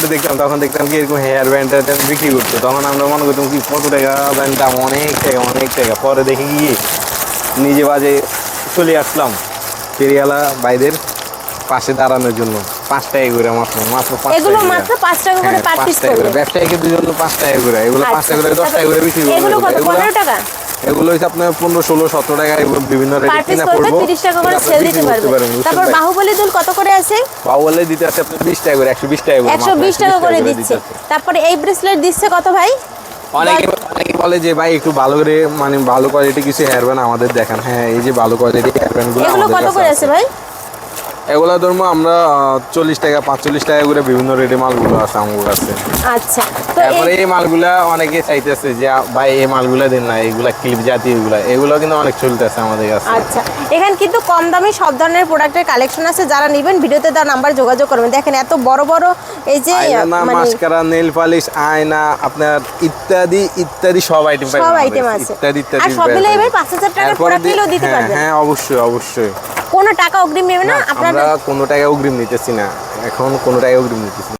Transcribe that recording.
ভিডিওতে দেখতাম তখন দেখতাম কি এরকম হেয়ার ব্যান্ড বিক্রি করতো, তখন আমরা মনে করতাম কি কত টাকা ব্যান্ড দাম, অনেক টাকা। পরে দেখি গিয়ে নিজে বাজে চলে আসলাম ফেরিওয়ালা ভাইদের পাশে দাঁড়ানোর জন্য। 5 টাকা করে মাত্র 5 এগুলো মাত্র 5 টাকা করে পার পিস করে ব্যবসায়ীদের জন্য 5 টাকা করে, এগুলো 5 টাকা করে 10 টাকা করে বিক্রি করবে। এগুলো কত 15 টাকা? এগুলো হচ্ছে আপনার 15, 16, 17 টাকা বিভিন্ন রেটে কিনা পড়বে, 30 টাকা করে সেল দিতে পারবেন। তারপর বাহুবলী দুল কত করে আছে? বাহুবলী দিতে আছে আপনার 20 টাকা করে, 120 টাকা করে, 120 টাকা করে দিচ্ছে। তারপরে এই ব্রেসলেট দিচ্ছে কত ভাই? অনেকে বলে যে ভাই একটু ভালো করে মানে ভালো কোয়ালিটি কিছু হেয়ার ব্যান্ড আমাদের দেখান। হ্যাঁ, এই যে ভালো কোয়ালিটি হেয়ার ব্যান্ড গুলো এগুলো কত করে আছে ভাই? এগুলো ধরবো আমরা 40 টাকা 45 টাকা করে বিভিন্ন রেটে মালগুলো আছে আমার কাছে। আচ্ছা, তো তারপরে এই মালগুলা অনেকে চাইতেছে যে ভাই এই মালগুলা দেন না, এগুলা ক্লিপ জাতীয় এগুলো কিন্তু অনেক চলতেছে আমাদের কাছে। আচ্ছা, এখানে কিন্তু কম দামে সব ধরনের প্রোডাক্টের কালেকশন আছে, যারা নেবেন ভিডিওতে দেওয়া নাম্বার যোগাযোগ করবেন। দেখেন এত বড় বড় এই যে মাস্কারা, নেল পালিশ, আয়না, আপনার ইত্যাদি ইত্যাদি সব আইটেম পাবেন, সব আইটেম আছে। ইত্যাদি আর সব মিলে এবার 5000 টাকার প্রোডাক্ট নিলেও দিতে পারবেন। হ্যাঁ, অবশ্যই। কোনো টাকা অগ্রিম নেবে না আপনারা? আমরা কোনো টাকা অগ্রিম নিতেছি না, এখন কোনো টাকা অগ্রিম নিতেছি না।